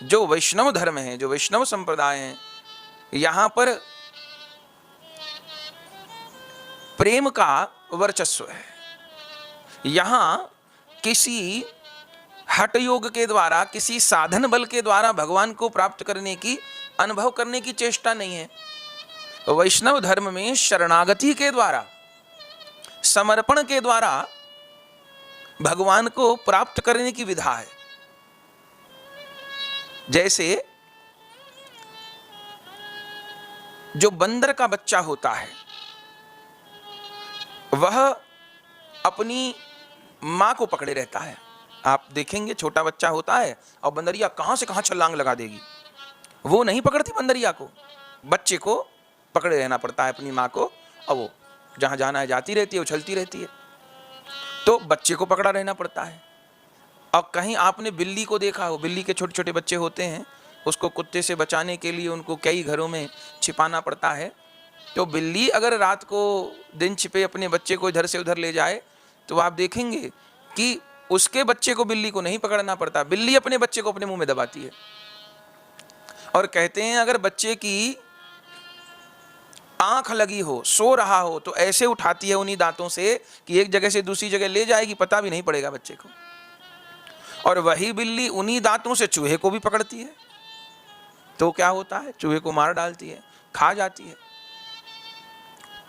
जो वैष्णव धर्म है, जो वैष्णव संप्रदाय है, यहां पर प्रेम का वर्चस्व है। यहां किसी हठ योग के द्वारा, किसी साधन बल के द्वारा भगवान को प्राप्त करने की, अनुभव करने की चेष्टा नहीं है। वैष्णव धर्म में शरणागति के द्वारा, समर्पण के द्वारा भगवान को प्राप्त करने की विधा है। जैसे जो बंदर का बच्चा होता है, वह अपनी मां को पकड़े रहता है। आप देखेंगे छोटा बच्चा होता है और बंदरिया कहां से कहां छलांग लगा देगी, वो नहीं पकड़ती बंदरिया को, बच्चे को पकड़े रहना पड़ता है अपनी मां को, और वो जहां जाना है जाती रहती है, उछलती रहती है, तो बच्चे को पकड़ा रहना पड़ता है। और कहीं आपने बिल्ली को देखा हो, बिल्ली के छोटे छोटे बच्चे होते हैं, उसको कुत्ते से बचाने के लिए उनको कई घरों में छिपाना पड़ता है। तो बिल्ली अगर रात को दिन छिपे अपने बच्चे को इधर से उधर ले जाए, तो आप देखेंगे कि उसके बच्चे को बिल्ली को नहीं पकड़ना पड़ता, बिल्ली अपने बच्चे को अपने मुंह में दबाती है। और कहते हैं अगर बच्चे की आंख लगी हो, सो रहा हो, तो ऐसे उठाती है उन्हीं दांतों से कि एक जगह से दूसरी जगह ले जाएगी, पता भी नहीं पड़ेगा बच्चे को। और वही बिल्ली उन्हीं दांतों से चूहे को भी पकड़ती है, तो क्या होता है, चूहे को मार डालती है, खा जाती है।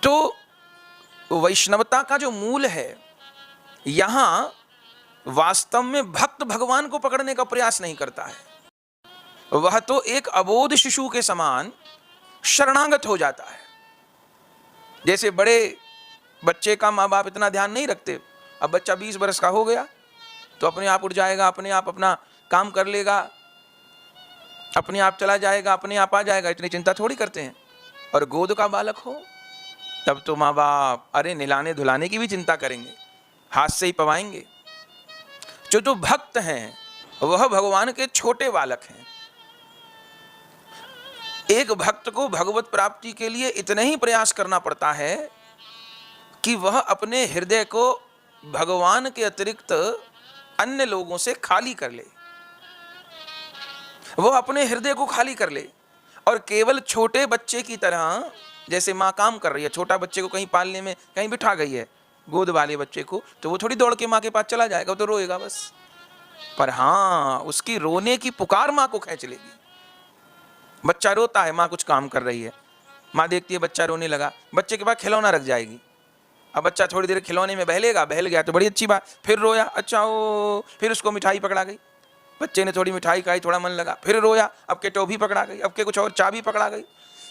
तो वैष्णवता का जो मूल है, यहां वास्तव में भक्त भगवान को पकड़ने का प्रयास नहीं करता है, वह तो एक अबोध शिशु के समान शरणागत हो जाता है। जैसे बड़े बच्चे का माँ बाप इतना ध्यान नहीं रखते, अब बच्चा 20 बरस का हो गया तो अपने आप उठ जाएगा, अपने आप अपना काम कर लेगा, अपने आप चला जाएगा, अपने आप आ जाएगा, इतनी चिंता थोड़ी करते हैं। और गोद का बालक हो तब तो माँ बाप अरे निलाने धुलाने की भी चिंता करेंगे, हाथ से ही पवाएंगे। जो भक्त हैं वह भगवान के छोटे बालक हैं। एक भक्त को भगवत प्राप्ति के लिए इतना ही प्रयास करना पड़ता है कि वह अपने हृदय को भगवान के अतिरिक्त अन्य लोगों से खाली कर ले, वह अपने हृदय को खाली कर ले और केवल छोटे बच्चे की तरह, जैसे माँ काम कर रही है, छोटा बच्चे को कहीं पालने में कहीं बिठा गई है, गोद वाले बच्चे को, तो वो थोड़ी दौड़ के माँ के पास चला जाएगा, वो तो रोएगा बस। पर हाँ, उसकी रोने की पुकार माँ को खींच लेगी। बच्चा रोता है, माँ कुछ काम कर रही है, माँ देखती है बच्चा रोने लगा, बच्चे के पास खिलौना रख जाएगी। अब बच्चा थोड़ी देर खिलौने में बहलेगा, बहल गया तो बड़ी अच्छी बात, फिर रोया, अच्छा ओ, फिर उसको मिठाई पकड़ा गई, बच्चे ने थोड़ी मिठाई खाई, थोड़ा मन लगा, फिर रोया, अब के टोपी पकड़ा गई, अब के कुछ और चाबी पकड़ा गई।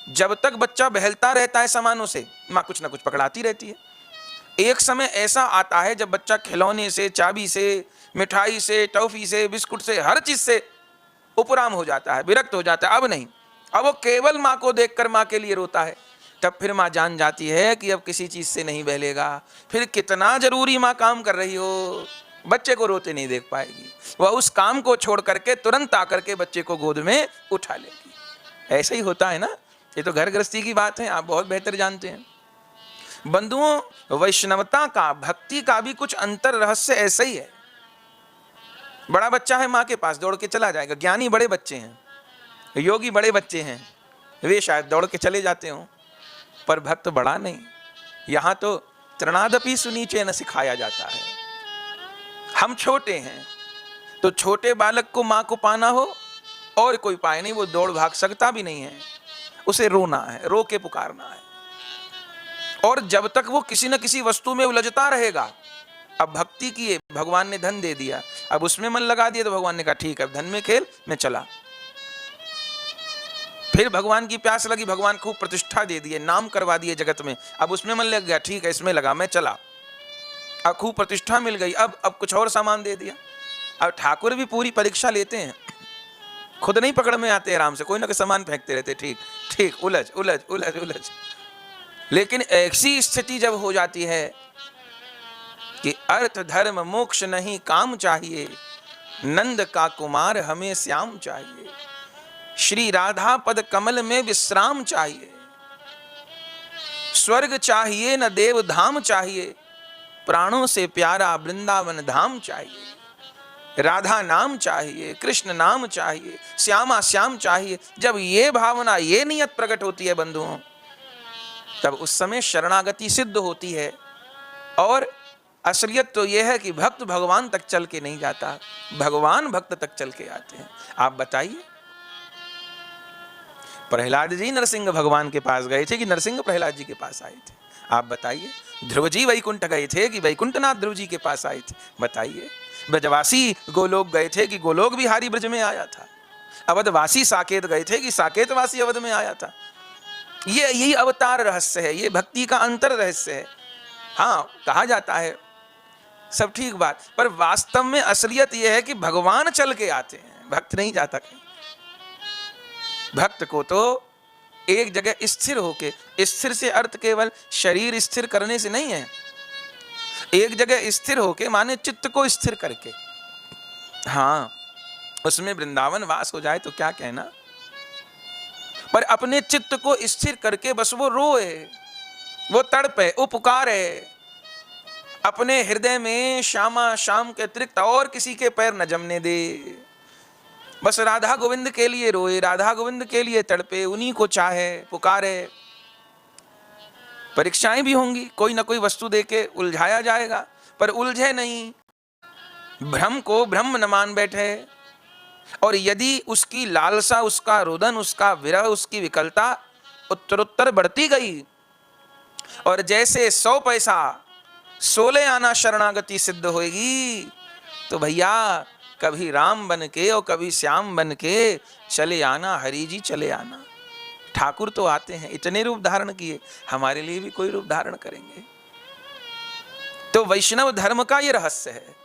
जब तक बच्चा बहलता रहता है सामानों से, माँ कुछ ना कुछ पकड़ाती रहती है। एक समय ऐसा आता है जब बच्चा खिलौने से, चाबी से, मिठाई से, टॉफी से, बिस्कुट से, हर चीज से उपराम हो जाता है, विरक्त हो जाता है। अब नहीं, अब वो केवल माँ को देखकर माँ के लिए रोता है। तब फिर माँ जान जाती है कि अब किसी चीज से नहीं बहलेगा, फिर कितना जरूरी माँ काम कर रही हो, बच्चे को रोते नहीं देख पाएगी, वह उस काम को छोड़ करके तुरंत आकर के बच्चे को गोद में उठा लेगी। ऐसा ही होता है ना, ये तो घर गृहस्थी की बात है, आप बहुत बेहतर जानते हैं। बंधुओं, वैष्णवता का, भक्ति का भी कुछ अंतर रहस्य ऐसा ही है। बड़ा बच्चा है, माँ के पास दौड़ के चला जाएगा, ज्ञानी बड़े बच्चे हैं, योगी बड़े बच्चे हैं, वे शायद दौड़ के चले जाते हों, पर भक्त बड़ा नहीं। यहां तो तृणादपि सुनीचे न सिखाया जाता है। हम छोटे हैं तो छोटे बालक को माँ को पाना हो और कोई पाए नहीं, वो दौड़ भाग सकता भी नहीं है, उसे रोना है, रो के पुकारना है। और जब तक वो किसी न किसी वस्तु में उलझता रहेगा, अब भक्ति किए, भगवान ने धन दे दिया, अब उसमें मन लगा दिया तो भगवान ने कहा ठीक है धन में खेल, मैं चला। फिर भगवान की प्यास लगी, भगवान खूब प्रतिष्ठा दे दिए, नाम करवा दिए जगत में, अब उसमें मन लग गया, ठीक है इसमें लगा, मैं चला। अब खूब प्रतिष्ठा मिल गई, अब कुछ और सामान दे दिया। अब ठाकुर भी पूरी परीक्षा लेते हैं, खुद नहीं पकड़ में आते, आराम से कोई ना कोई सामान फेंकते रहते, ठीक ठीक, उलझ उलझ उलझ उलझ। लेकिन ऐसी स्थिति जब हो जाती है कि अर्थ धर्म मोक्ष नहीं काम चाहिए, नंद का कुमार हमें श्याम चाहिए, श्री राधा पद कमल में विश्राम चाहिए, स्वर्ग चाहिए न देव धाम चाहिए, प्राणों से प्यारा वृंदावन धाम चाहिए। राधा नाम चाहिए, कृष्ण नाम चाहिए, श्यामा श्याम चाहिए। जब ये भावना, ये नियत प्रकट होती है बंधुओं, तब उस समय शरणागति सिद्ध होती है। और असलियत तो यह है कि भक्त भगवान तक चल के नहीं जाता, भगवान भक्त तक चल के आते हैं। आप बताइए, प्रहलाद जी नरसिंह भगवान के पास गए थे कि नरसिंह प्रहलाद जी के पास आए थे? आप बताइए। ध्रुव जी वैकुंठ गए थे कि वैकुंठनाथ ध्रुव जी के पास आए थे? बताइए। ब्रजवासी गोलोक गए थे कि गोलोक बिहारी ब्रज में आया था? अवधवासी साकेत गए थे कि साकेतवासी अवध में आया था? ये यही अवतार रहस्य है, ये भक्ति का अंतर रहस्य है। हाँ, कहा जाता है सब ठीक बात, पर वास्तव में असलियत यह है कि भगवान चल के आते हैं, भक्त नहीं जाता कहीं। भक्त को तो एक जगह स्थिर होके, स्थिर से अर्थ केवल शरीर स्थिर करने से नहीं है, एक जगह स्थिर होके माने चित्त को स्थिर करके। हाँ, उसमें वृंदावन वास हो जाए तो क्या कहना, पर अपने चित्त को स्थिर करके बस वो रोए, वो तड़पे, वो पुकारे, अपने हृदय में श्यामा श्याम के अतिरिक्त और किसी के पैर न जमने दे, बस राधा गोविंद के लिए रोए, राधा गोविंद के लिए तड़पे, उन्हीं को चाहे, पुकारे। परीक्षाएं भी होंगी, कोई ना कोई वस्तु देके उलझाया जाएगा, पर उलझे नहीं, भ्रम को ब्रह्म न मान बैठे। और यदि उसकी लालसा, उसका रुदन, उसका विरह, उसकी विकलता उत्तरोत्तर बढ़ती गई और जैसे 100 पैसा 16 आना शरणागति सिद्ध होगी, तो भैया कभी राम बन के और कभी श्याम बन के चले आना, हरि जी चले आना। ठाकुर तो आते हैं, इतने रूप धारण किए, हमारे लिए भी कोई रूप धारण करेंगे। तो वैष्णव धर्म का ये रहस्य है।